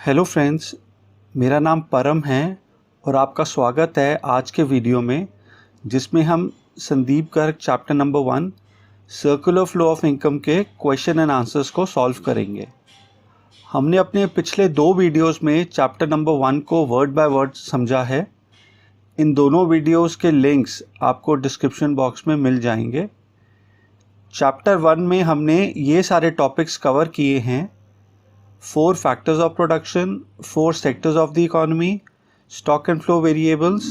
Hello friends, मेरा नाम परम है और आपका स्वागत है आज के वीडियो में जिसमें हम Sandeep Garg chapter number 1 circular flow of income के क्वेश्चन एंड आंसर्स को सॉल्व करेंगे। हमने अपने पिछले 2 वीडियोस में चैप्टर नंबर 1 को वर्ड बाय वर्ड समझा है। इन दोनों वीडियोस के लिंक्स आपको डिस्क्रिप्शन बॉक्स में मिल जाएंगे। चैप्टर 1 में हमने ये सारे टॉपिक्स कवर किए हैं: 4 factors of production, 4 sectors of the economy, stock and flow variables,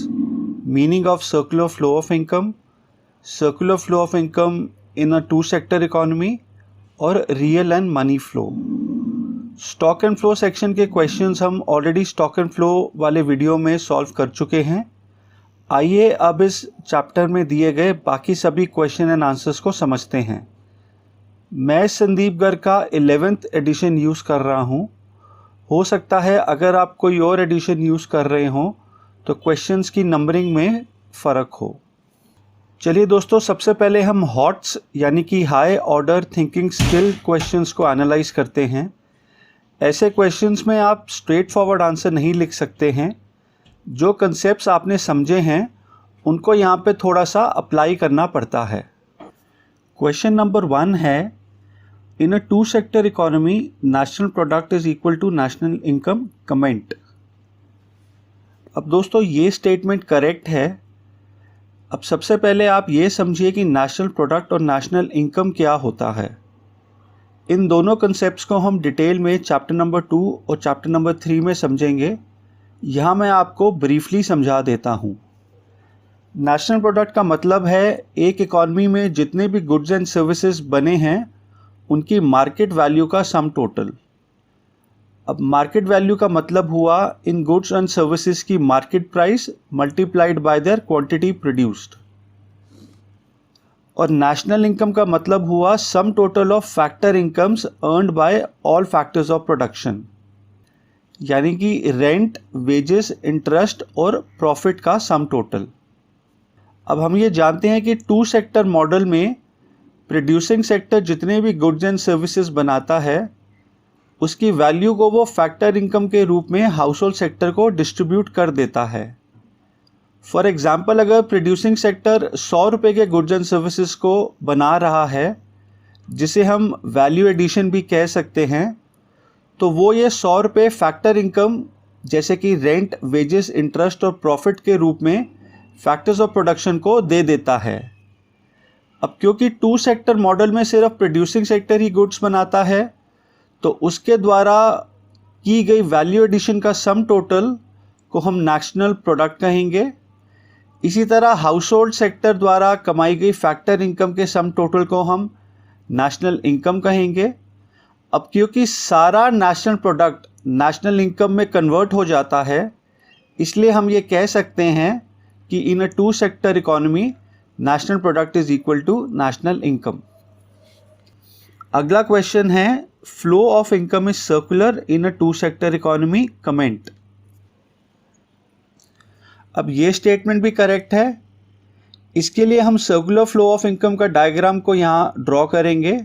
meaning of circular flow of income, circular flow of income in a 2-sector economy और real and money flow। Stock and flow section के questions हम already stock and flow वाले video में solve कर चुके हैं। आइए अब इस चैप्टर में दिए गए बाकी सभी क्वेश्चन एंड आंसर्स को समझते हैं। मैं संदीप गर्ग का 11th एडिशन यूज़ कर रहा हूँ। हो सकता है अगर आप कोई और एडिशन यूज़ कर रहे हों तो क्वेश्चंस की नंबरिंग में फ़र्क हो। चलिए दोस्तों, सबसे पहले हम हॉट्स यानी कि high order thinking skill questions को एनालाइज करते हैं। ऐसे क्वेश्चंस में आप स्ट्रेट फॉरवर्ड आंसर नहीं लिख सकते हैं। जो कंसेप्ट्स आपने समझे हैं उनको यहाँ पे थोड़ा सा अप्लाई करना पड़ता है। क्वेश्चन नंबर 1 है, in a 2-sector economy, national product is equal to national income, comment। अब दोस्तों ये स्टेटमेंट करेक्ट है। अब सबसे पहले आप ये समझिए कि नेशनल प्रोडक्ट और नेशनल इनकम क्या होता है। इन दोनों कंसेप्ट्स को हम डिटेल में चैप्टर नंबर 2 और चैप्टर नंबर 3 में समझेंगे। यहाँ मैं आपको ब्रीफली समझा देता हूँ। नेशनल प्रोडक्ट का मतलब है एक इकॉनमी में जितने भी गुड्स एंड सर्विसेज बने हैं उनकी मार्केट वैल्यू का सम टोटल। अब मार्केट वैल्यू का मतलब हुआ इन गुड्स एंड सर्विसेज की market price multiplied by their quantity produced. और नेशनल इनकम का मतलब हुआ sum total of factor incomes earned by all factors of production, यानी कि रेंट, वेजेस, इंटरेस्ट और प्रॉफिट का सम टोटल। अब हम ये जानते हैं कि 2 सेक्टर मॉडल में प्रोड्यूसिंग सेक्टर जितने भी गुड्स एंड सर्विसेज बनाता है उसकी वैल्यू को वो फैक्टर इनकम के रूप में हाउस होल्ड सेक्टर को डिस्ट्रीब्यूट कर देता है। फॉर एग्जांपल, अगर प्रोड्यूसिंग सेक्टर 100 रुपये के गुड्स एंड सर्विसेज को बना रहा है जिसे हम वैल्यू एडिशन भी कह सकते हैं, तो वो ये 100 रुपये फैक्टर इनकम जैसे कि रेंट, वेजेस, इंटरेस्ट और प्रॉफिट के रूप में फैक्टर्स ऑफ प्रोडक्शन को दे देता है। अब क्योंकि 2 सेक्टर मॉडल में सिर्फ प्रोड्यूसिंग सेक्टर ही गुड्स बनाता है तो उसके द्वारा की गई वैल्यू एडिशन का सम टोटल को हम नेशनल प्रोडक्ट कहेंगे। इसी तरह हाउस होल्ड सेक्टर द्वारा कमाई गई फैक्टर इनकम के सम टोटल को हम नेशनल इनकम कहेंगे। अब क्योंकि सारा नेशनल प्रोडक्ट नेशनल इनकम में कन्वर्ट हो जाता है, इसलिए हम ये कह सकते हैं कि in a 2 sector economy national product is equal to national income. अगला क्वेश्चन है, flow of income is circular in a 2 sector economy, comment. अब ये स्टेटमेंट भी करेक्ट है। इसके लिए हम सर्कुलर फ्लो ऑफ इनकम का डायग्राम को यहाँ ड्रॉ करेंगे।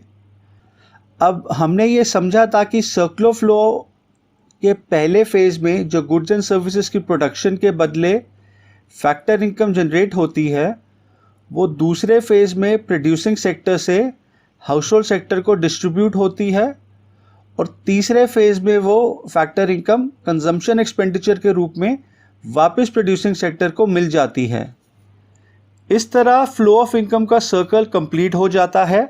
अब हमने ये समझा था कि सर्कुलर फ्लो के पहले फेज में जो गुड्स एंड सर्विसेज की प्रोडक्शन के बदले फैक्टर इनकम जनरेट होती है वो दूसरे फेज में प्रोड्यूसिंग सेक्टर से हाउस होल्ड सेक्टर को डिस्ट्रीब्यूट होती है और तीसरे फेज में वो फैक्टर इनकम कंजम्पशन एक्सपेंडिचर के रूप में वापस प्रोड्यूसिंग सेक्टर को मिल जाती है। इस तरह फ्लो ऑफ इनकम का सर्कल कंप्लीट हो जाता है।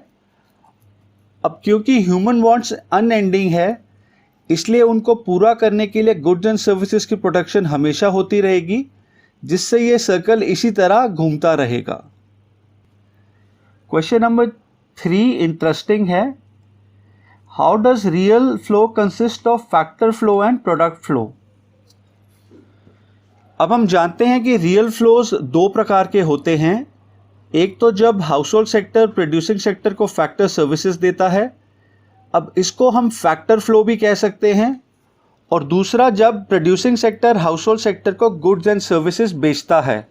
अब क्योंकि ह्यूमन वांट्स अनएंडिंग है, इसलिए उनको पूरा करने के लिए गुड्स एंड सर्विसेज की प्रोडक्शन हमेशा होती रहेगी, जिससे ये सर्कल इसी तरह घूमता रहेगा। क्वेश्चन नंबर 3 इंटरेस्टिंग है। How does real flow consist of factor flow and product flow. अब हम जानते हैं कि रियल फ्लोज 2 प्रकार के होते हैं। एक तो जब house hold sector producing sector को फैक्टर सर्विसेज देता है, अब इसको हम फैक्टर फ्लो भी कह सकते हैं। और दूसरा जब producing sector household sector को गुड्स एंड सर्विसेज बेचता है,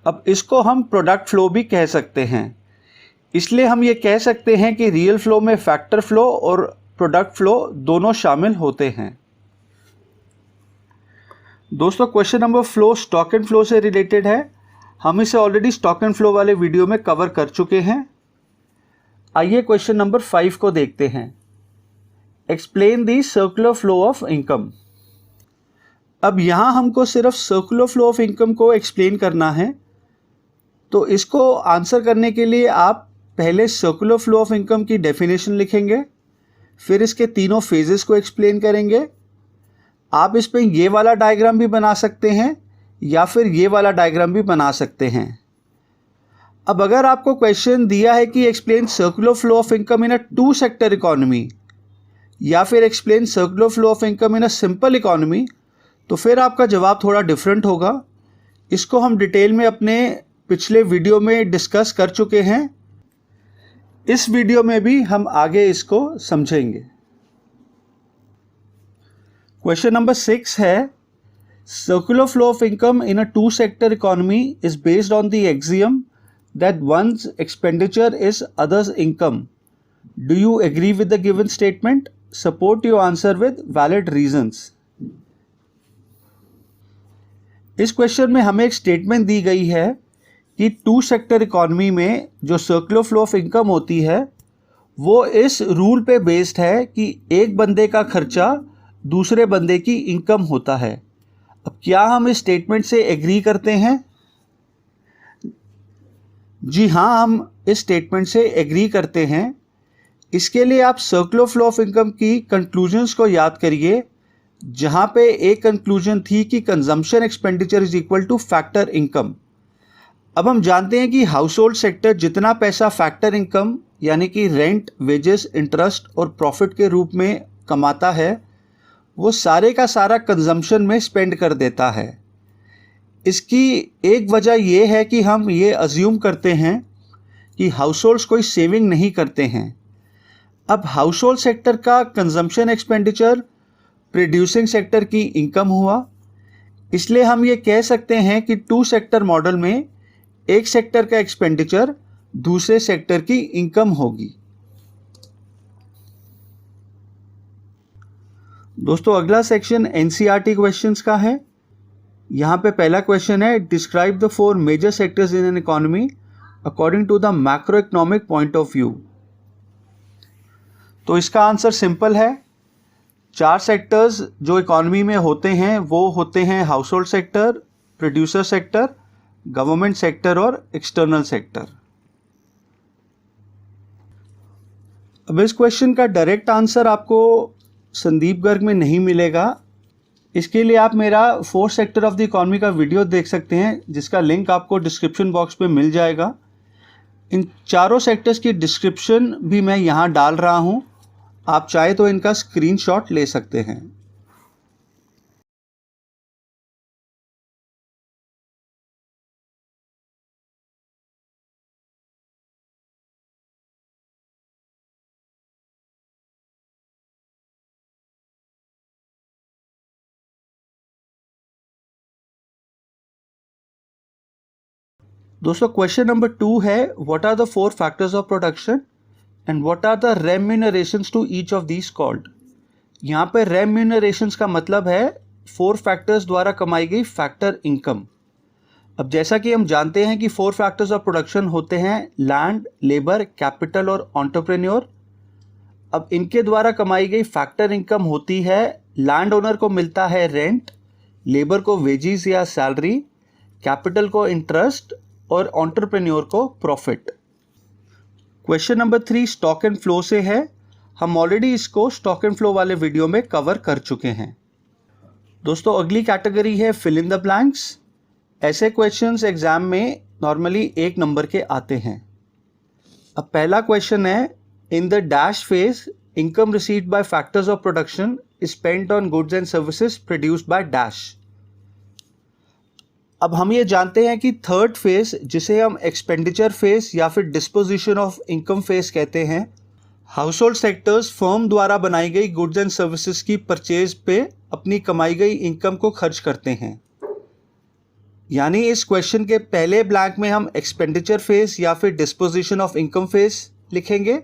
अब इसको हम प्रोडक्ट फ्लो भी कह सकते हैं। इसलिए हम ये कह सकते हैं कि रियल फ्लो में फैक्टर फ्लो और प्रोडक्ट फ्लो दोनों शामिल होते हैं। दोस्तों question number flow stock and flow से रिलेटेड है। हम इसे ऑलरेडी स्टॉक एंड फ्लो वाले वीडियो में कवर कर चुके हैं। आइए क्वेश्चन नंबर 5 को देखते हैं। Explain the circular flow of income. अब यहाँ हमको सिर्फ सर्कुलर फ्लो ऑफ इनकम को एक्सप्लेन करना है, तो इसको आंसर करने के लिए आप पहले सर्कुलर फ्लो ऑफ इनकम की डेफिनेशन लिखेंगे, फिर इसके तीनों फेजेस को एक्सप्लेन करेंगे। आप इस पे ये वाला डायग्राम भी बना सकते हैं या फिर ये वाला डायग्राम भी बना सकते हैं। अब अगर आपको क्वेश्चन दिया है कि explain circular flow of income in a 2 sector economy या फिर explain circular flow of income in a simple economy, तो फिर आपका जवाब थोड़ा डिफरेंट होगा। इसको हम डिटेल में अपने पिछले वीडियो में डिस्कस कर चुके हैं। इस वीडियो में भी हम आगे इसको समझेंगे। क्वेश्चन नंबर 6 है, circular flow of income in a 2 sector economy is based on the axiom that one's expenditure is others income. Do you agree with the given statement? Support your answer with valid reasons. इस question में हमें एक statement दी गई है कि 2 sector economy में जो circular flow of income होती है वो इस रूल पे बेस्ड है कि एक बंदे का खर्चा दूसरे बंदे की इनकम होता है। अब क्या हम इस स्टेटमेंट से एग्री करते हैं? जी हाँ, हम इस स्टेटमेंट से एग्री करते हैं। इसके लिए आप सर्कुलर फ्लो ऑफ इनकम की कंक्लूजन्स को याद करिए, जहाँ पे एक कंक्लूजन थी कि consumption expenditure is equal two factor income. अब हम जानते हैं कि हाउस होल्ड सेक्टर जितना पैसा फैक्टर इनकम यानी कि रेंट, वेजेस, इंटरेस्ट और प्रॉफिट के रूप में कमाता है, वो सारे का सारा कंजम्पशन में स्पेंड कर देता है। इसकी एक वजह ये है कि हम ये अज्यूम करते हैं कि हाउस होल्ड्स कोई सेविंग नहीं करते हैं। अब हाउस होल्ड सेक्टर का कंजम्पशन एक्सपेंडिचर प्रोड्यूसिंग सेक्टर की इनकम हुआ, इसलिए हम ये कह सकते हैं कि 2 सेक्टर मॉडल में एक सेक्टर का एक्सपेंडिचर दूसरे सेक्टर की इनकम होगी। दोस्तों अगला सेक्शन एनसीईआरटी क्वेश्चंस का है। यहाँ पे पहला क्वेश्चन है, describe the 4 major sectors in an economy according to the macro economic point of view. तो इसका आंसर सिंपल है। 4 सेक्टर्स जो इकोनॉमी में होते हैं वो होते हैं house hold sector, producer sector, government sector और एक्सटर्नल सेक्टर। अब इस क्वेश्चन का डायरेक्ट आंसर आपको संदीप गर्ग में नहीं मिलेगा। इसके लिए आप मेरा 4 सेक्टर ऑफ द इकोनॉमी का वीडियो देख सकते हैं, जिसका लिंक आपको डिस्क्रिप्शन बॉक्स में मिल जाएगा। इन चारों सेक्टर्स की डिस्क्रिप्शन भी मैं यहाँ डाल रहा हूँ, आप चाहे तो इनका स्क्रीनशॉट ले सकते हैं। दोस्तों क्वेश्चन नंबर 2 है, what are the 4 factors of production and what are the remunerations to each of these called. यहाँ पे रेम्यूनरेशंस का मतलब है 4 फैक्टर्स द्वारा कमाई गई फैक्टर इनकम। अब जैसा कि हम जानते हैं कि 4 फैक्टर्स ऑफ प्रोडक्शन होते हैं लैंड, लेबर, कैपिटल और एंटरप्रेन्योर। अब इनके द्वारा कमाई गई फैक्टर इनकम होती है, लैंड ओनर को मिलता है रेंट, लेबर को वेजेस या सैलरी, कैपिटल को इंटरेस्ट और एंटरप्रेन्योर को profit. Question number 3 stock and flow से है। हम ऑलरेडी इसको स्टॉक एंड फ्लो वाले वीडियो में कवर कर चुके हैं। दोस्तों अगली कैटेगरी है फिल इन द ब्लैंक्स। ऐसे क्वेश्चंस एग्जाम में नॉर्मली 1 नंबर के आते हैं। अब पहला क्वेश्चन है, in the dash phase income received by factors of production is spent on goods and services produced by dash. अब हम ये जानते हैं कि थर्ड फेज, जिसे हम एक्सपेंडिचर फेज या फिर डिस्पोजिशन ऑफ इनकम फेज कहते हैं, हाउस होल्ड सेक्टर्स फर्म द्वारा बनाई गई गुड्स एंड सर्विसेज की परचेज पे अपनी कमाई गई इनकम को खर्च करते हैं। यानी इस क्वेश्चन के पहले ब्लैंक में हम एक्सपेंडिचर फेज या फिर डिस्पोजिशन ऑफ इनकम फेज लिखेंगे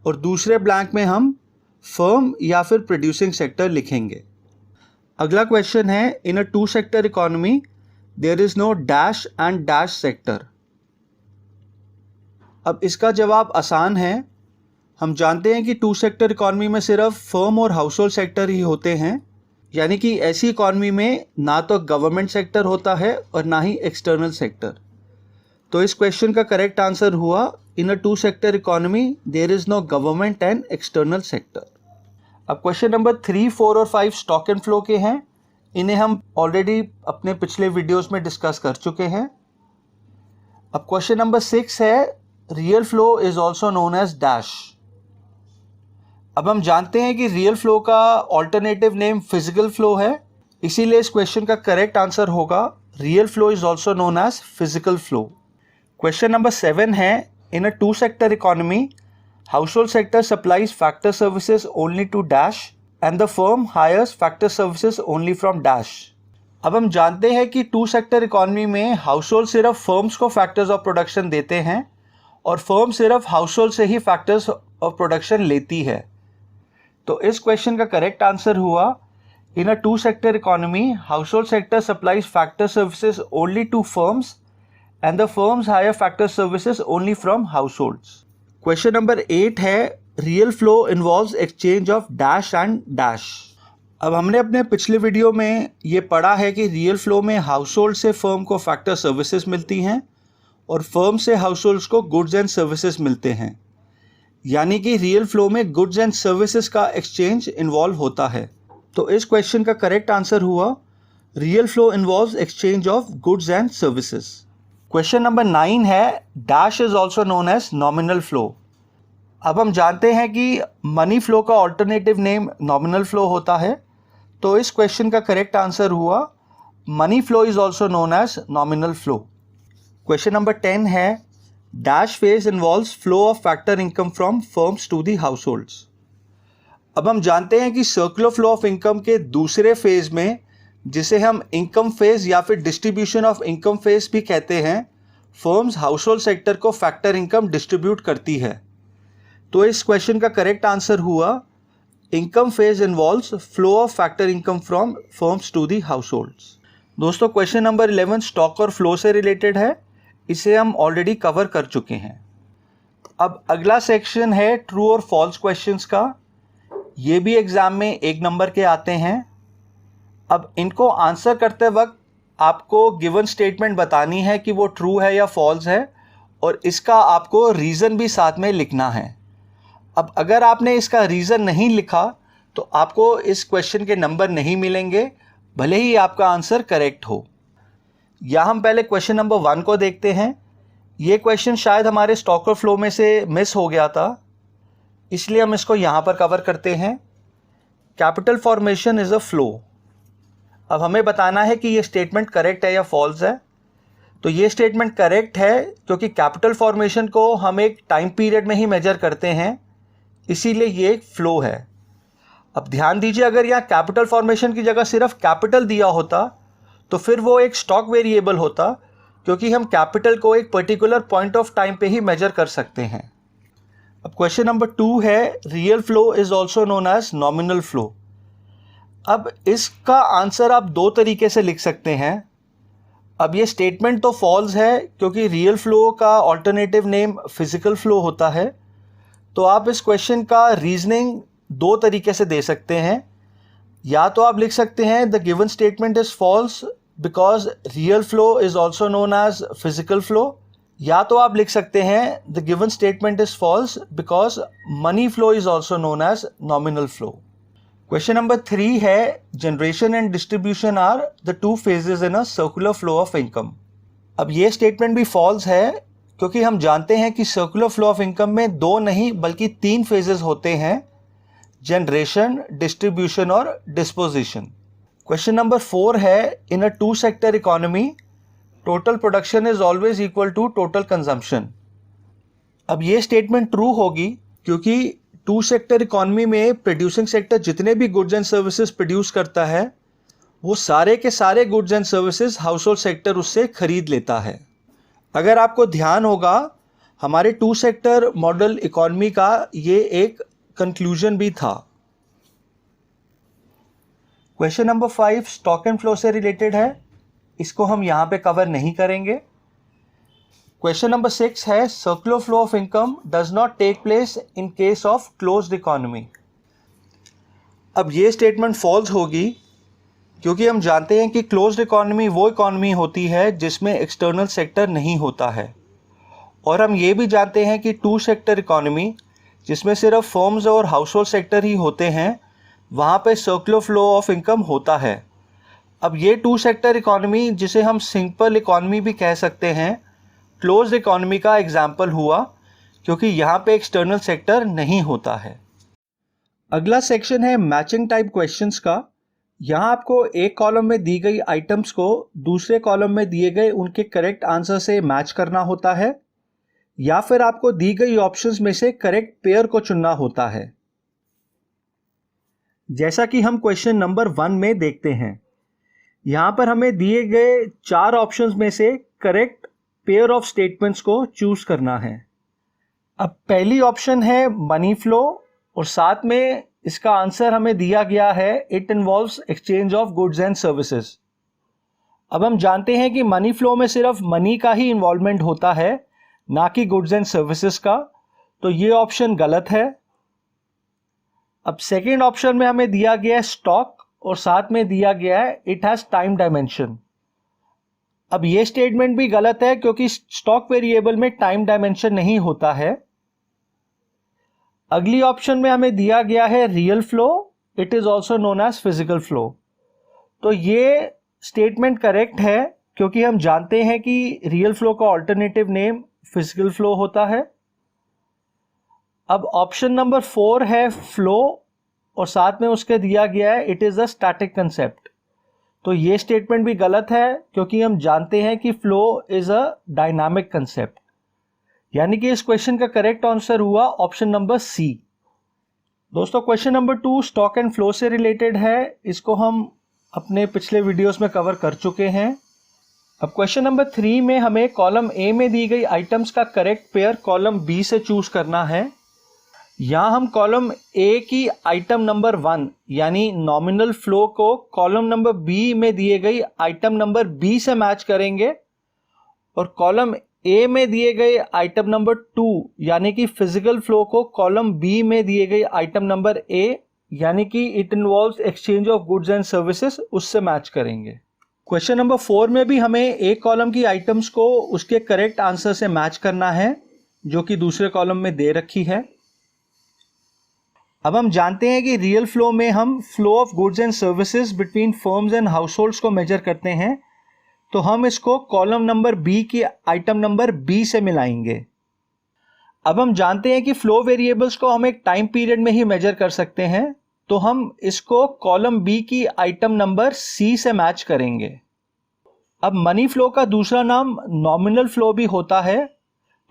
और दूसरे ब्लैंक में हम फर्म या फिर प्रोड्यूसिंग सेक्टर लिखेंगे। अगला क्वेश्चन है, in a two sector economy there is no dash and dash sector. अब इसका जवाब आसान है। हम जानते हैं कि टू सेक्टर इकोनॉमी में सिर्फ फर्म और हाउस होल्ड सेक्टर ही होते हैं, यानी कि ऐसी इकोनॉमी में ना तो गवर्नमेंट सेक्टर होता है और ना ही एक्सटर्नल सेक्टर। तो इस क्वेश्चन का करेक्ट आंसर हुआ, in a two sector economy there is no government and external sector. अब क्वेश्चन नंबर 3, 4 और 5 स्टॉक एंड फ्लो के हैं। इन्हें हम ऑलरेडी अपने पिछले वीडियोस में डिस्कस कर चुके हैं। अब क्वेश्चन नंबर 6 है, real flow is also known as dash. अब हम जानते हैं कि रियल फ्लो का ऑल्टरनेटिव नेम फिजिकल फ्लो है, इसीलिए इस क्वेश्चन का करेक्ट आंसर होगा, real flow is also known as physical flow. Question number 7 है, in a two sector economy household sector supplies factor services only to dash and the firm hires factor services only from dash। अब हम जानते हैं कि to sector economy में household सिर्फ firms को factors of production देते हैं और फर्म सिर्फ हाउसहोल्ड से ही फैक्टर्स ऑफ प्रोडक्शन लेती है। तो इस क्वेश्चन का करेक्ट आंसर हुआ, in a two sector economy household sector supplies factor services only to firms and the firms hire factor services only from households. Question number 8 है, real flow involves exchange of dash and dash. अब हमने अपने पिछले video में ये पढ़ा है कि रियल फ्लो में हाउसहोल्ड से फर्म को फैक्टर सर्विसेज मिलती हैं और फर्म से हाउसहोल्ड्स को गुड्स एंड सर्विसेज मिलते हैं, यानी कि रियल फ्लो में गुड्स एंड सर्विसेज का एक्सचेंज इन्वॉल्व होता है। तो इस क्वेश्चन का करेक्ट आंसर हुआ, real flow involves exchange of goods and services. Question number 9 है, dash is also known as nominal flow. अब हम जानते हैं कि मनी फ्लो का ऑल्टरनेटिव नेम नॉमिनल फ्लो होता है, तो इस क्वेश्चन का करेक्ट आंसर हुआ, money flow is also known as nominal flow. Question number 10 है, dash phase involves flow of factor income from firms to the households. अब हम जानते हैं कि सर्कुलर फ्लो ऑफ इनकम के दूसरे फेज में, जिसे हम इनकम फेज या फिर डिस्ट्रीब्यूशन ऑफ इनकम फेज भी कहते हैं, फर्म्स हाउस होल्ड सेक्टर को फैक्टर इनकम डिस्ट्रीब्यूट करती है। तो इस क्वेश्चन का करेक्ट आंसर हुआ, income phase involves flow of factor income from firms to the households. दोस्तों, क्वेश्चन नंबर 11 स्टॉक और फ्लो से रिलेटेड है, इसे हम ऑलरेडी कवर कर चुके हैं। अब अगला सेक्शन है ट्रू और फॉल्स क्वेश्चंस का। ये भी एग्जाम में 1 नंबर के आते हैं। अब इनको आंसर करते वक्त आपको गिवन स्टेटमेंट बतानी है कि वो ट्रू है या फॉल्स है, और इसका आपको रीज़न भी साथ में लिखना है। अब अगर आपने इसका रीज़न नहीं लिखा तो आपको इस क्वेश्चन के नंबर नहीं मिलेंगे, भले ही आपका आंसर करेक्ट हो। या हम पहले क्वेश्चन नंबर 1 को देखते हैं। ये क्वेश्चन शायद हमारे स्टॉक और फ्लो में से मिस हो गया था, इसलिए हम इसको यहाँ पर कवर करते हैं। Capital formation is a flow. अब हमें बताना है कि ये स्टेटमेंट करेक्ट है या फॉल्स है। तो ये स्टेटमेंट करेक्ट है, क्योंकि कैपिटल फॉर्मेशन को हम एक टाइम पीरियड में ही मेजर करते हैं, इसीलिए ये एक फ्लो है। अब ध्यान दीजिए, अगर यहाँ कैपिटल फॉर्मेशन की जगह सिर्फ कैपिटल दिया होता तो फिर वो एक स्टॉक वेरिएबल होता, क्योंकि हम कैपिटल को एक पर्टिकुलर पॉइंट ऑफ टाइम पे ही मेजर कर सकते हैं। अब क्वेश्चन नंबर 2 है, real flow is also known as nominal flow. अब इसका आंसर आप 2 तरीके से लिख सकते हैं। अब ये स्टेटमेंट तो फॉल्स है, क्योंकि रियल फ्लो का ऑल्टरनेटिव नेम फिजिकल फ्लो होता है। तो आप इस क्वेश्चन का रीजनिंग 2 तरीके से दे सकते हैं। या तो आप लिख सकते हैं the given statement is false because real flow is also known as physical flow, या तो आप लिख सकते हैं the given statement is false because money flow is also known as nominal flow. Question number 3 है, generation and distribution are the 2 phases in a circular flow of income. अब ये statement भी फॉल्स है, क्योंकि हम जानते हैं कि सर्कुलर फ्लो ऑफ इनकम में 2 नहीं बल्कि 3 फेजेस होते हैं, जनरेशन, डिस्ट्रीब्यूशन और डिस्पोजिशन। क्वेश्चन नंबर 4 है, in a 2 sector economy total production is always equal to total consumption. अब ये स्टेटमेंट ट्रू होगी, क्योंकि 2 सेक्टर इकोनॉमी में प्रोड्यूसिंग सेक्टर जितने भी गुड्स एंड सर्विसेज प्रोड्यूस करता है, वो सारे के सारे goods and services household sector उससे खरीद लेता है। अगर आपको ध्यान होगा, हमारे 2 सेक्टर मॉडल इकोनॉमी का ये एक कंक्लूजन भी था। Question number 5 stock and flow से रिलेटेड है, इसको हम यहाँ पे कवर नहीं करेंगे। क्वेश्चन नंबर 6 है circular flow of income does not take place in case of closed economy. अब ये स्टेटमेंट फॉल्स होगी क्योंकि हम जानते हैं कि क्लोज्ड इकोनॉमी वो इकोनॉमी होती है जिसमें एक्सटर्नल सेक्टर नहीं होता है, और हम ये भी जानते हैं कि टू सेक्टर इकोनॉमी जिसमें सिर्फ फर्म्स और हाउस होल्ड सेक्टर ही होते हैं, वहाँ पे सर्कुलर फ्लो ऑफ इनकम होता है। अब ये टू सेक्टर इकोनॉमी, जिसे हम सिंपल इकोनॉमी भी कह सकते हैं, क्लोज्ड इकोनॉमी का एग्जाम्पल हुआ क्योंकि यहाँ पे एक्सटर्नल सेक्टर नहीं होता है। अगला सेक्शन है मैचिंग टाइप क्वेश्चंस का। यहाँ आपको एक कॉलम में दी गई आइटम्स को दूसरे कॉलम में दिए गए उनके करेक्ट आंसर से मैच करना होता है, या फिर आपको दी गई ऑप्शंस में से करेक्ट पेयर को चुनना होता है। जैसा कि हम क्वेश्चन नंबर 1 में देखते हैं, यहाँ पर हमें दिए गए 4 ऑप्शंस में से करेक्ट पेयर ऑफ स्टेटमेंट्स को चूज करना है। अब पहली ऑप्शन है मनी फ्लो, और साथ में इसका आंसर हमें दिया गया है it involves exchange of goods and services. अब हम जानते हैं कि मनी फ्लो में सिर्फ मनी का ही इन्वॉल्वमेंट होता है, ना कि गुड्स एंड सर्विसेज का, तो ये ऑप्शन गलत है। अब सेकेंड ऑप्शन में हमें दिया गया है स्टॉक, और साथ में दिया गया है इट हैज टाइम डायमेंशन। अब ये स्टेटमेंट भी गलत है क्योंकि स्टॉक वेरिएबल में टाइम डायमेंशन नहीं होता है। अगली ऑप्शन में हमें दिया गया है real flow, it is also known as physical flow. तो ये स्टेटमेंट करेक्ट है क्योंकि हम जानते हैं कि रियल फ्लो का ऑल्टरनेटिव नेम फिजिकल फ्लो होता है। अब ऑप्शन नंबर 4 है फ्लो, और साथ में उसके दिया गया है it is a static concept. तो ये स्टेटमेंट भी गलत है क्योंकि हम जानते हैं कि flow is a dynamic concept, यानी कि इस क्वेश्चन का करेक्ट आंसर हुआ ऑप्शन नंबर सी। दोस्तों question number 2 stock and flow से रिलेटेड है, इसको हम अपने पिछले वीडियोस में कवर कर चुके हैं। अब क्वेश्चन नंबर 3 में हमें कॉलम ए में दी गई आइटम्स का करेक्ट पेयर कॉलम बी से चूज करना है। यहाँ हम कॉलम ए की आइटम नंबर 1 यानी नॉमिनल फ्लो को कॉलम नंबर बी में दिए गई आइटम नंबर बी से मैच करेंगे, और कॉलम ए में दिए गए आइटम नंबर 2 यानी कि फिजिकल फ्लो को कॉलम बी में दिए गए आइटम नंबर ए यानी कि it involves exchange of goods and services उससे मैच करेंगे। क्वेश्चन नंबर 4 में भी हमें एक कॉलम की आइटम्स को उसके करेक्ट आंसर से मैच करना है जो कि दूसरे कॉलम में दे रखी है। अब हम जानते हैं कि रियल फ्लो में हम flow of goods and services between firms and house holds को मेजर करते हैं, तो हम इसको कॉलम नंबर बी की आइटम नंबर बी से मिलाएंगे। अब हम जानते हैं कि फ्लो वेरिएबल्स को हम एक टाइम पीरियड में ही मेजर कर सकते हैं, तो हम इसको कॉलम बी की आइटम नंबर सी से मैच करेंगे। अब मनी फ्लो का दूसरा नाम नॉमिनल फ्लो भी होता है,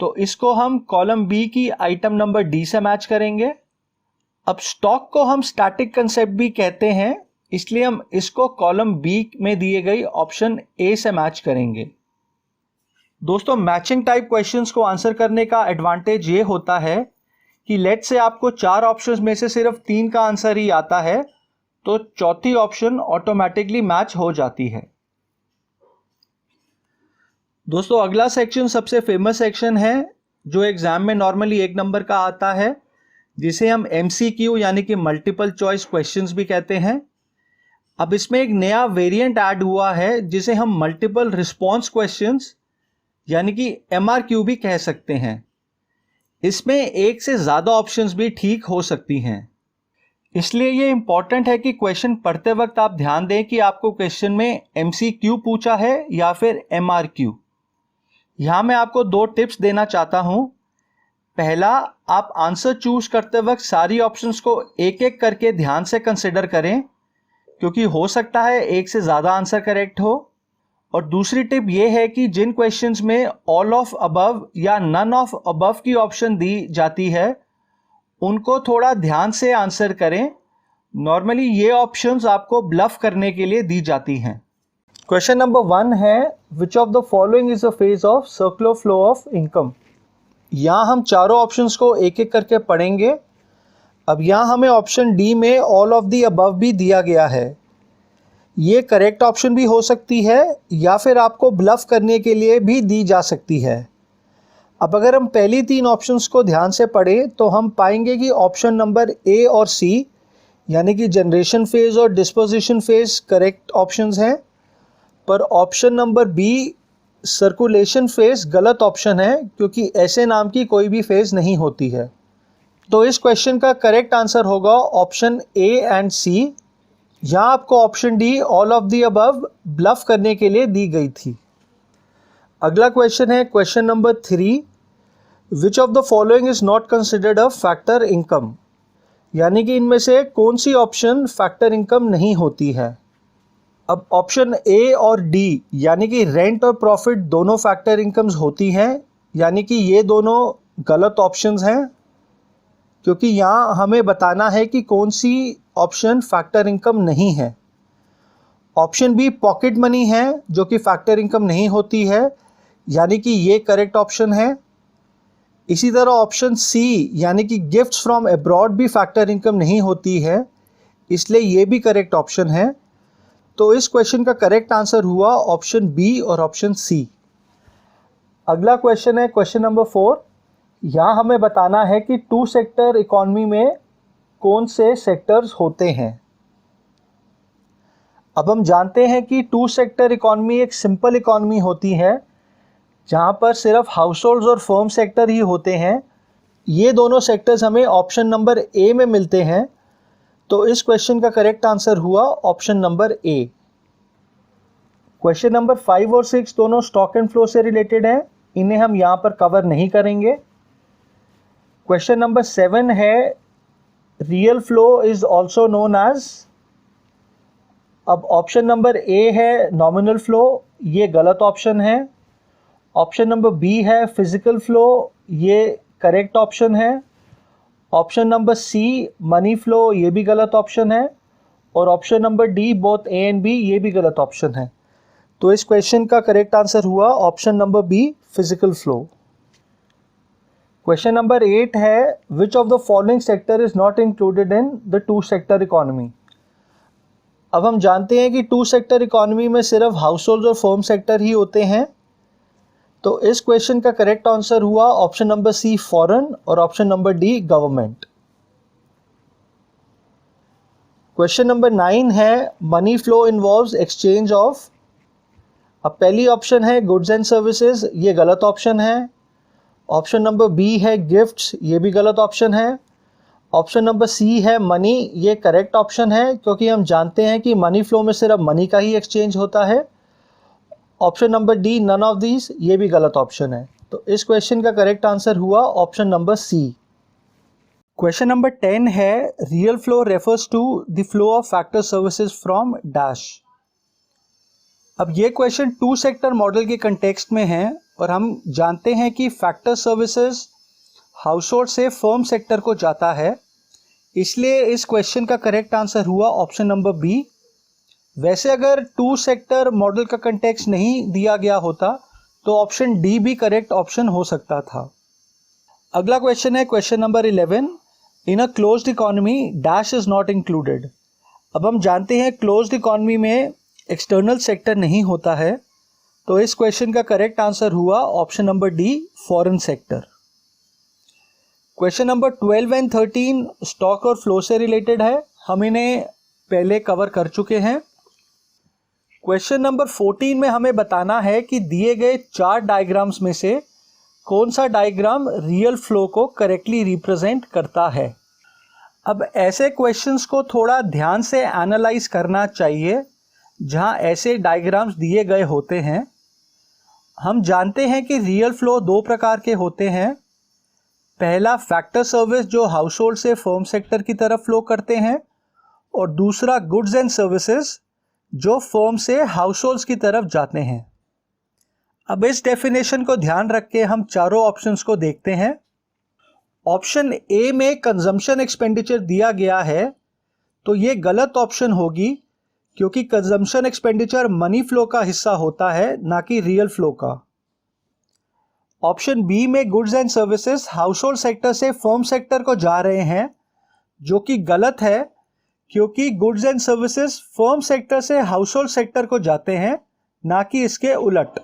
तो इसको हम कॉलम बी की आइटम नंबर डी से मैच करेंगे। अब स्टॉक को हम स्टैटिक कंसेप्ट भी कहते हैं, इसलिए हम इसको कॉलम बी में दिए गई ऑप्शन ए से मैच करेंगे। दोस्तों मैचिंग टाइप क्वेश्चंस को आंसर करने का एडवांटेज ये होता है कि लेट से आपको 4 ऑप्शंस में से सिर्फ 3 का आंसर ही आता है, तो चौथी ऑप्शन ऑटोमेटिकली मैच हो जाती है। दोस्तों अगला सेक्शन सबसे फेमस सेक्शन है जो एग्जाम में नॉर्मली 1 नंबर का आता है, जिसे हम MCQ यानी कि मल्टीपल चॉइस क्वेश्चंस भी कहते हैं। अब इसमें एक नया वेरिएंट ऐड हुआ है जिसे हम मल्टीपल रिस्पॉन्स क्वेश्चंस यानी कि MRQ भी कह सकते हैं। इसमें एक से ज़्यादा ऑप्शंस भी ठीक हो सकती हैं, इसलिए ये इंपॉर्टेंट है कि क्वेश्चन पढ़ते वक्त आप ध्यान दें कि आपको क्वेश्चन में MCQ पूछा है या फिर MRQ। यहाँ मैं आपको 2 टिप्स देना चाहता हूँ। पहला, आप आंसर चूज करते वक्त सारी ऑप्शंस को एक एक करके ध्यान से कंसिडर करें, क्योंकि हो सकता है एक से ज़्यादा आंसर करेक्ट हो। और दूसरी टिप ये है कि जिन क्वेश्चंस में ऑल ऑफ अबव या नन ऑफ अबव की ऑप्शन दी जाती है उनको थोड़ा ध्यान से आंसर करें। नॉर्मली ये ऑप्शंस आपको ब्लफ करने के लिए दी जाती हैं। क्वेश्चन नंबर 1 है विच of the following is a phase of circular flow of income. यहाँ हम चारों ऑप्शंस को एक एक करके पढ़ेंगे। अब यहाँ हमें ऑप्शन डी में ऑल ऑफ द अबव भी दिया गया है, ये करेक्ट ऑप्शन भी हो सकती है या फिर आपको ब्लफ करने के लिए भी दी जा सकती है। अब अगर हम पहली 3 ऑप्शंस को ध्यान से पढ़ें तो हम पाएंगे कि ऑप्शन नंबर ए और सी यानी कि जनरेशन फेज़ और डिस्पोजिशन फेज़ करेक्ट ऑप्शंस हैं, पर option number B circulation phase गलत ऑप्शन है क्योंकि ऐसे नाम की कोई भी फेज़ नहीं होती है। तो इस क्वेश्चन का करेक्ट आंसर होगा ऑप्शन ए एंड सी। यहाँ आपको option D all of the above bluff करने के लिए दी गई थी। अगला क्वेश्चन है question number 3, which of the following is not considered a factor income, यानी कि इनमें से कौन सी ऑप्शन फैक्टर इनकम नहीं होती है। अब ऑप्शन ए और डी यानी कि रेंट और प्रॉफिट दोनों फैक्टर इनकम्स होती हैं, यानी कि ये दोनों गलत ऑप्शंस हैं क्योंकि यहाँ हमें बताना है कि कौन सी ऑप्शन फैक्टर इनकम नहीं है। ऑप्शन बी पॉकेट मनी है जो कि फैक्टर इनकम नहीं होती है, यानी कि ये करेक्ट ऑप्शन है। इसी तरह ऑप्शन सी यानी कि गिफ्ट्स फ्रॉम अब्रॉड भी फैक्टर इनकम नहीं होती है, इसलिए ये भी करेक्ट ऑप्शन है। तो इस क्वेश्चन का करेक्ट आंसर हुआ ऑप्शन बी और ऑप्शन सी। अगला क्वेश्चन है क्वेश्चन नंबर 4। यहाँ हमें बताना है कि 2 सेक्टर इकॉनमी में कौन से सेक्टर्स होते हैं। अब हम जानते हैं कि 2 सेक्टर इकॉनमी एक सिंपल इकॉनमी होती है जहाँ पर सिर्फ हाउस होल्ड्स और फर्म सेक्टर ही होते हैं। ये दोनों सेक्टर्स हमें ऑप्शन नंबर ए में मिलते हैं, तो इस क्वेश्चन का करेक्ट आंसर हुआ ऑप्शन नंबर ए। क्वेश्चन नंबर 5 और 6 दोनों स्टॉक एंड फ्लो से रिलेटेड हैं, इन्हें हम यहाँ पर कवर नहीं करेंगे। क्वेश्चन नंबर 7 है real flow is also known as. अब ऑप्शन नंबर ए है नॉमिनल फ्लो, ये गलत ऑप्शन है। ऑप्शन नंबर बी है फिजिकल फ्लो, ये करेक्ट ऑप्शन है। Option number C money flow, ये भी गलत ऑप्शन है। और option number D both A and B, ये भी गलत ऑप्शन है। तो इस क्वेश्चन का करेक्ट आंसर हुआ option number B physical flow. Question number 8 है विच of the following sector is not included in the 2 sector economy. अब हम जानते हैं कि 2 सेक्टर इकॉनमी में सिर्फ हाउस होल्ड और फर्म सेक्टर ही होते हैं, तो इस क्वेश्चन का करेक्ट आंसर हुआ ऑप्शन नंबर सी फॉरेन और option number D government. Question number 9 है money flow involves exchange of. अब पहली ऑप्शन है गुड्स एंड सर्विसेज, ये गलत ऑप्शन है। ऑप्शन नंबर बी है गिफ्ट्स, ये भी गलत ऑप्शन है। ऑप्शन नंबर सी है मनी, ये करेक्ट ऑप्शन है क्योंकि हम जानते हैं कि मनी फ्लो में सिर्फ मनी का ही एक्सचेंज होता है। Option number D none of these, ये भी गलत ऑप्शन है। तो इस क्वेश्चन का करेक्ट आंसर हुआ option number C. Question number 10 है real flow refers to the flow of factor services from dash. अब ये क्वेश्चन 2 सेक्टर मॉडल के कंटेक्स्ट में है और हम जानते हैं कि फैक्टर सर्विसेज हाउस होल्ड से फर्म सेक्टर को जाता है, इसलिए इस क्वेश्चन का करेक्ट आंसर हुआ ऑप्शन नंबर बी। वैसे अगर 2 सेक्टर मॉडल का कंटेक्स्ट नहीं दिया गया होता तो ऑप्शन डी भी करेक्ट ऑप्शन हो सकता था। अगला क्वेश्चन है question number 11, in a closed economy dash is not included. अब हम जानते हैं क्लोज्ड इकोनॉमी में एक्सटर्नल सेक्टर नहीं होता है, तो इस क्वेश्चन का करेक्ट आंसर हुआ option number D foreign sector. Question number 12 and 13 stock और फ्लो से रिलेटेड है, हम इन्हें पहले कवर कर चुके हैं। क्वेश्चन नंबर 14 में हमें बताना है कि दिए गए 4 डायग्राम्स में से कौन सा डायग्राम रियल फ्लो को करेक्टली रिप्रेजेंट करता है। अब ऐसे क्वेश्चंस को थोड़ा ध्यान से एनालाइज करना चाहिए जहां ऐसे डायग्राम्स दिए गए होते हैं। हम जानते हैं कि रियल फ्लो 2 प्रकार के होते हैं। पहला फैक्टर सर्विस जो हाउस होल्ड से फर्म सेक्टर की तरफ फ्लो करते हैं, और दूसरा गुड्स एंड सर्विसेज जो फर्म से हाउस होल्ड्स की तरफ जाते हैं। अब इस डेफिनेशन को ध्यान रख के हम चारों ऑप्शंस को देखते हैं। ऑप्शन ए में कंजम्पशन एक्सपेंडिचर दिया गया है, तो ये गलत ऑप्शन होगी क्योंकि कंजम्पशन एक्सपेंडिचर मनी फ्लो का हिस्सा होता है, ना कि रियल फ्लो का। ऑप्शन बी में goods and services household sector से फर्म सेक्टर को जा रहे हैं, जो कि गलत है क्योंकि goods and services firm sector से हाउस होल्ड सेक्टर को जाते हैं, ना कि इसके उलट,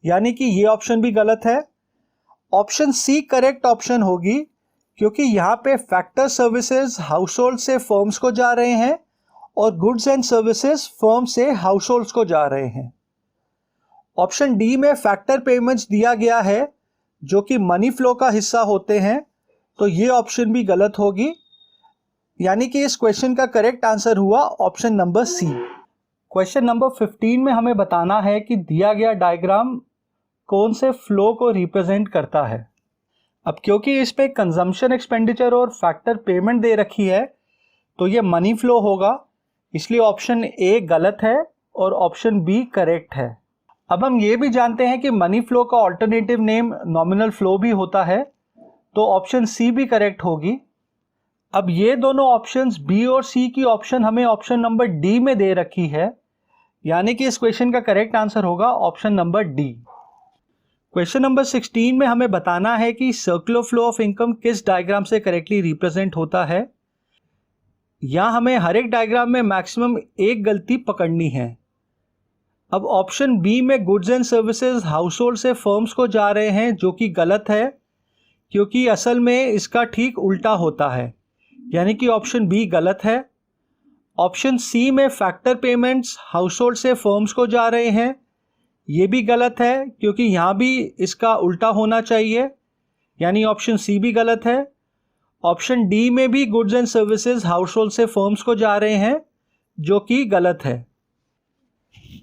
यानी कि ये ऑप्शन भी गलत है। ऑप्शन सी करेक्ट ऑप्शन होगी, क्योंकि यहाँ पे फैक्टर सर्विसेज हाउस होल्ड से फर्म्स को जा रहे हैं और गुड्स एंड सर्विसेज फर्म से हाउस होल्ड्स को जा रहे हैं। ऑप्शन डी में फैक्टर पेमेंट्स दिया गया है जो कि मनी फ्लो का हिस्सा होते हैं, तो ये ऑप्शन भी गलत होगी, यानी कि इस क्वेश्चन का करेक्ट आंसर हुआ option number C. Question number 15 में हमें बताना है कि दिया गया डायग्राम कौन से फ्लो को रिप्रेजेंट करता है। अब क्योंकि इस पे कंजम्पशन एक्सपेंडिचर और फैक्टर पेमेंट दे रखी है, तो ये मनी फ्लो होगा, इसलिए ऑप्शन ए गलत है और ऑप्शन बी करेक्ट है। अब हम ये भी जानते हैं कि मनी फ्लो का ऑल्टरनेटिव नेम नॉमिनल फ्लो भी होता है, तो ऑप्शन सी भी करेक्ट होगी। अब ये दोनों ऑप्शंस बी और सी की ऑप्शन हमें ऑप्शन नंबर डी में दे रखी है, यानी कि इस क्वेश्चन का करेक्ट आंसर होगा option number D. Question number 16 में हमें बताना है कि सर्कुलर फ्लो ऑफ इनकम किस डायग्राम से करेक्टली रिप्रेजेंट होता है। यहाँ हमें हर एक डायग्राम में मैक्सिमम एक गलती पकड़नी है। अब ऑप्शन बी में goods and services household से फर्म्स को जा रहे हैं, जो कि गलत है, क्योंकि असल में इसका ठीक उल्टा होता है, यानी कि ऑप्शन बी गलत है। ऑप्शन सी में फैक्टर पेमेंट्स हाउस होल्ड से फर्म्स को जा रहे हैं, ये भी गलत है, क्योंकि यहाँ भी इसका उल्टा होना चाहिए, यानी ऑप्शन सी भी गलत है। ऑप्शन डी में भी goods and services household से फर्म्स को जा रहे हैं, जो कि गलत है,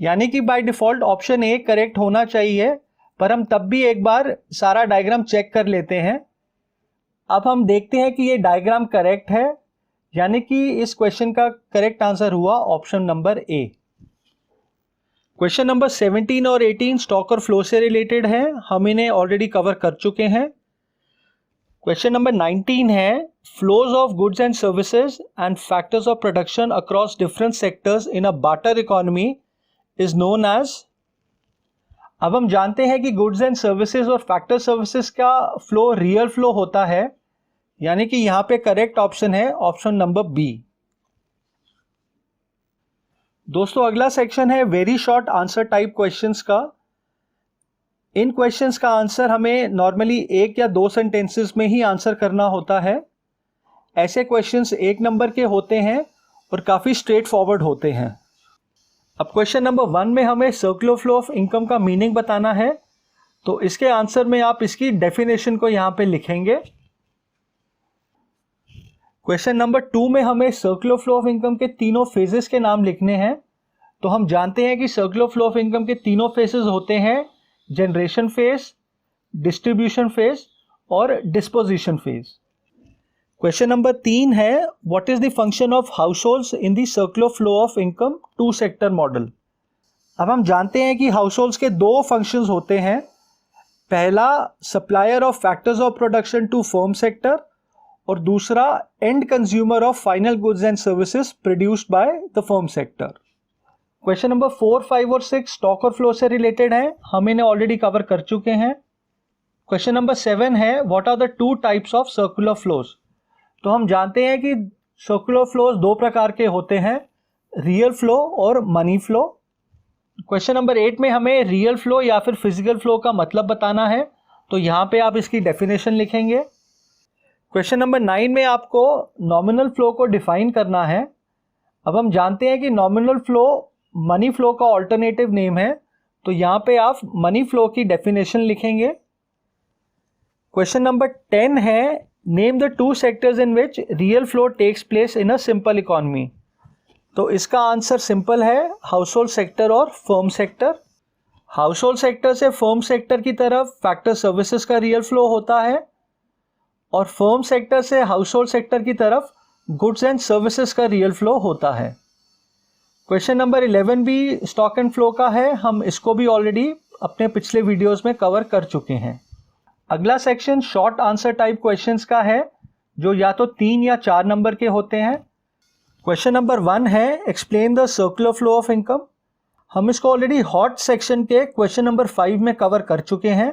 यानी कि by default option A correct होना चाहिए, पर हम तब भी एक बार सारा डायग्राम चेक कर लेते हैं। अब हम देखते हैं कि ये डायग्राम करेक्ट है, यानी कि इस क्वेश्चन का करेक्ट आंसर हुआ ऑप्शन नंबर ए। क्वेश्चन नंबर 17 और 18 स्टॉक और फ्लो से रिलेटेड है, हम इन्हें ऑलरेडी कवर कर चुके हैं। क्वेश्चन नंबर 19 है flows of goods and services and factors of production across different sectors in a barter economy is known as. अब हम जानते हैं कि गुड्स एंड सर्विसेज और फैक्टर सर्विसेज का फ्लो रियल फ्लो होता है, यानी कि यहां पे करेक्ट ऑप्शन है ऑप्शन नंबर बी। दोस्तों अगला सेक्शन है very short answer type questions का। इन क्वेश्चंस का आंसर हमें नॉर्मली एक या दो सेंटेंसेस में ही आंसर करना होता है। ऐसे क्वेश्चंस एक नंबर के होते हैं और काफ़ी स्ट्रेट फॉरवर्ड होते हैं। अब क्वेश्चन नंबर 1 में हमें सर्कुलर फ्लो ऑफ इनकम का मीनिंग बताना है, तो इसके आंसर में आप इसकी डेफिनेशन को यहाँ पे लिखेंगे। क्वेश्चन नंबर 2 में हमें सर्कुलर फ्लो ऑफ इनकम के तीनों फेजेस के नाम लिखने हैं। तो हम जानते हैं कि सर्कुलर फ्लो ऑफ इनकम के तीनों फेजेस होते हैं जनरेशन फेज, डिस्ट्रीब्यूशन फेज और डिस्पोजिशन फेज। क्वेश्चन नंबर 3 है what is the function of households in the circular flow of income two sector model. अब हम जानते हैं कि हाउस होल्ड्स के दो फंक्शंस होते हैं। पहला supplier of factors of production to firm sector और दूसरा and consumer of final goods and services produced by the firm sector. Question number 4, 5 और 6 स्टॉक और फ्लो से रिलेटेड है, हम इन्हें ऑलरेडी कवर कर चुके हैं। क्वेश्चन नंबर 7 है what are the two types of circular flows. तो हम जानते हैं कि सर्कुलर फ्लोज दो प्रकार के होते हैं, रियल फ्लो और मनी फ्लो। क्वेश्चन नंबर 8 में हमें रियल फ्लो या फिर फिजिकल फ्लो का मतलब बताना है, तो यहाँ पे आप इसकी डेफिनेशन लिखेंगे। क्वेश्चन नंबर 9 में आपको नॉमिनल फ्लो को डिफाइन करना है। अब हम जानते हैं कि नॉमिनल फ्लो मनी फ्लो का ऑल्टरनेटिव नेम है, तो यहाँ पे आप मनी फ्लो की डेफिनेशन लिखेंगे। क्वेश्चन नंबर 10 है name the two sectors in which real flow takes place in a simple economy. तो इसका आंसर सिंपल है, हाउस होल्ड सेक्टर और firm sector. Household sector से फर्म सेक्टर की तरफ फैक्टर सर्विसेज का रियल फ्लो होता है और फर्म सेक्टर से हाउस होल्ड सेक्टर की तरफ गुड्स एंड सर्विसेज का रियल फ्लो होता है। क्वेश्चन नंबर 11 भी स्टॉक एंड फ्लो का है, हम इसको भी ऑलरेडी अपने पिछले वीडियोस में कवर कर चुके हैं। अगला section short answer type questions का है, जो या तो 3 या 4 नंबर के होते हैं। क्वेश्चन नंबर 1 है explain the circular flow of income. हम इसको ऑलरेडी हॉट सेक्शन के क्वेश्चन नंबर 5 में कवर कर चुके हैं।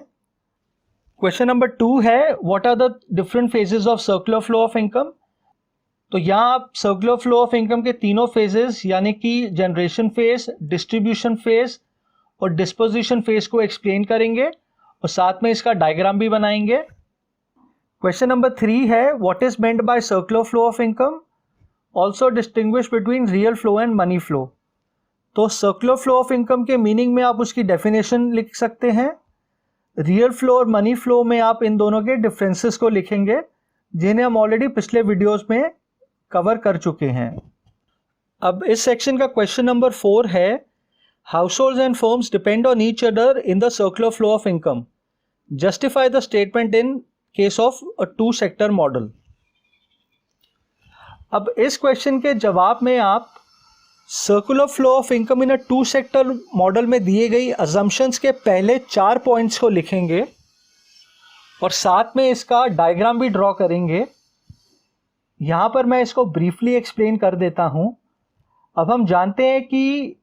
क्वेश्चन नंबर 2 है what are the different phases of circular flow of income. तो यहाँ आप सर्कुलर फ्लो ऑफ इनकम के तीनों फेजेस यानी कि जनरेशन फेज, डिस्ट्रीब्यूशन फेज और डिस्पोजिशन फेज को एक्सप्लेन करेंगे और साथ में इसका डायग्राम भी बनाएंगे। क्वेश्चन नंबर 3 है, what is meant by circular flow of income, also distinguish between real flow and money flow. तो सर्कुलर फ्लो ऑफ इनकम के मीनिंग में आप उसकी डेफिनेशन लिख सकते हैं। रियल फ्लो और मनी फ्लो में आप इन दोनों के डिफरेंसेस को लिखेंगे, जिन्हें हम ऑलरेडी पिछले वीडियोस में कवर कर चुके हैं। अब इस सेक्शन का क्वेश्चन नंबर 4 है, households and firms depend on each other in the circular flow of income, justify the statement in case of a 2 sector model. अब इस क्वेश्चन के जवाब में आप circular flow of income in a 2 sector model में दिए गई assumptions के पहले 4 पॉइंट्स को लिखेंगे और साथ में इसका डायग्राम भी ड्रॉ करेंगे। यहाँ पर मैं इसको ब्रीफली एक्सप्लेन कर देता हूँ। अब हम जानते हैं कि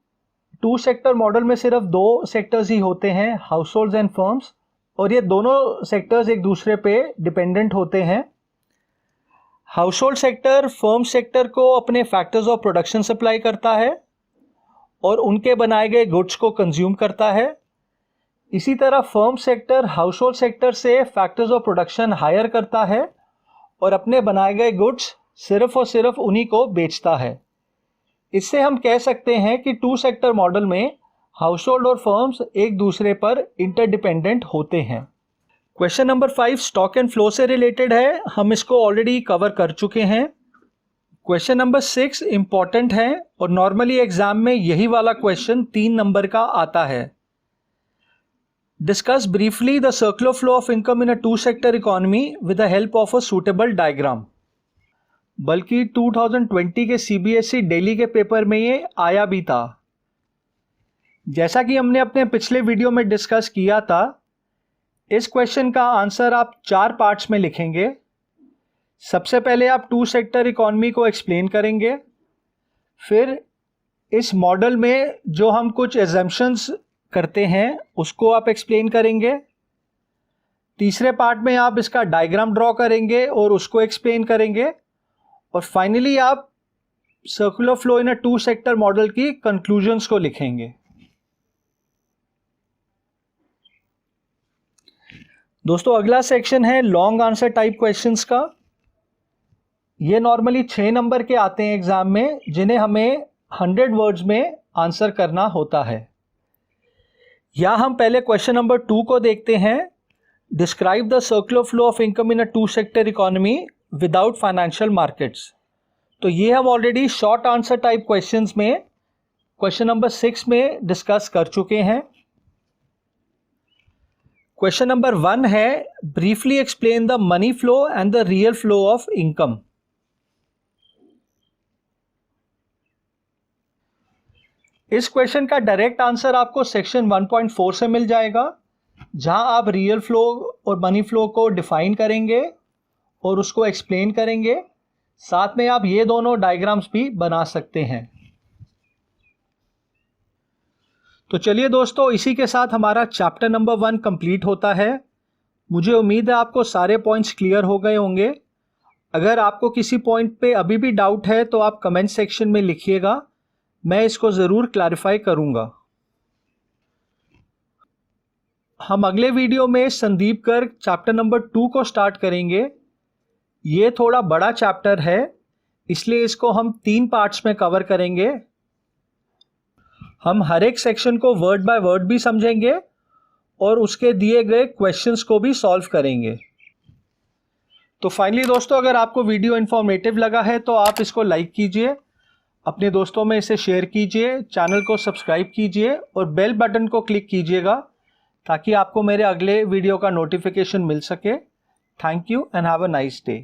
2 सेक्टर मॉडल में सिर्फ 2 सेक्टर्स ही होते हैं, हाउसहोल्ड्स एंड फर्म्स, और ये दोनों सेक्टर्स एक दूसरे पे डिपेंडेंट होते हैं। हाउसहोल्ड सेक्टर फर्म सेक्टर को अपने फैक्टर्स ऑफ प्रोडक्शन सप्लाई करता है और उनके बनाए गए गुड्स को कंज्यूम करता है। इसी तरह फर्म सेक्टर हाउसहोल्ड सेक्टर से फैक्टर्स ऑफ प्रोडक्शन हायर करता है और अपने बनाए गए गुड्स सिर्फ और सिर्फ उन्हीं को बेचता है। इससे हम कह सकते हैं कि 2 सेक्टर मॉडल में हाउसहोल्ड और फर्म्स एक दूसरे पर इंटरडिपेंडेंट होते हैं। Question number 5 stock and flow से रिलेटेड है, हम इसको ऑलरेडी कवर कर चुके हैं। क्वेश्चन नंबर 6 इंपॉर्टेंट है और नॉर्मली एग्जाम में यही वाला क्वेश्चन 3 नंबर का आता है। Discuss briefly the circular flow of income in a 2 sector economy with the help of a suitable diagram. बल्कि 2020 के CBSE दिल्ली के पेपर में ये आया भी था। जैसा कि हमने अपने पिछले वीडियो में डिस्कस किया था, इस क्वेश्चन का आंसर आप 4 पार्ट्स में लिखेंगे। सबसे पहले आप 2 सेक्टर इकोनॉमी को एक्सप्लेन करेंगे, फिर इस मॉडल में जो हम कुछ एजम्पशंस करते हैं उसको आप एक्सप्लेन करेंगे। तीसरे पार्ट में आप इसका डायग्राम ड्रॉ करेंगे और उसको एक्सप्लेन करेंगे और फाइनली आप circular flow in a 2 sector model की कंक्लूजन्स को लिखेंगे। दोस्तों अगला सेक्शन है लॉन्ग आंसर टाइप क्वेश्चंस का। ये नॉर्मली 6 नंबर के आते हैं एग्जाम में, जिन्हें हमें 100 वर्ड्स में आंसर करना होता है। या हम पहले क्वेश्चन नंबर 2 को देखते हैं, describe the circular flow of income in a 2 sector economy without financial markets. तो ये हम already short answer type questions में क्वेश्चन नंबर 6 में डिस्कस कर चुके हैं। क्वेश्चन नंबर 1 है, briefly explain the money flow and the real flow of income. इस क्वेश्चन का डायरेक्ट आंसर आपको सेक्शन 1.4 से मिल जाएगा, जहां आप रियल फ्लो और मनी फ्लो को डिफाइन करेंगे और उसको एक्सप्लेन करेंगे। साथ में आप ये दोनों डायग्राम्स भी बना सकते हैं। तो चलिए दोस्तों, इसी के साथ हमारा चैप्टर नंबर 1 कंप्लीट होता है। मुझे उम्मीद है आपको सारे पॉइंट्स क्लियर हो गए होंगे। अगर आपको किसी पॉइंट पे अभी भी डाउट है तो आप कमेंट सेक्शन में लिखिएगा, मैं इसको ज़रूर क्लैरिफाई करूँगा। हम अगले वीडियो में संदीप गर्ग चैप्टर नंबर 2 को स्टार्ट करेंगे। ये थोड़ा बड़ा चैप्टर है, इसलिए इसको हम 3 पार्ट्स में कवर करेंगे। हम हर एक सेक्शन को वर्ड बाय वर्ड भी समझेंगे और उसके दिए गए क्वेश्चंस को भी सॉल्व करेंगे। तो फाइनली दोस्तों, अगर आपको वीडियो इन्फॉर्मेटिव लगा है तो आप इसको लाइक कीजिए, अपने दोस्तों में इसे शेयर कीजिए, चैनल को सब्सक्राइब कीजिए और बेल बटन को क्लिक कीजिएगा ताकि आपको मेरे अगले वीडियो का नोटिफिकेशन मिल सके। Thank you and have a nice day.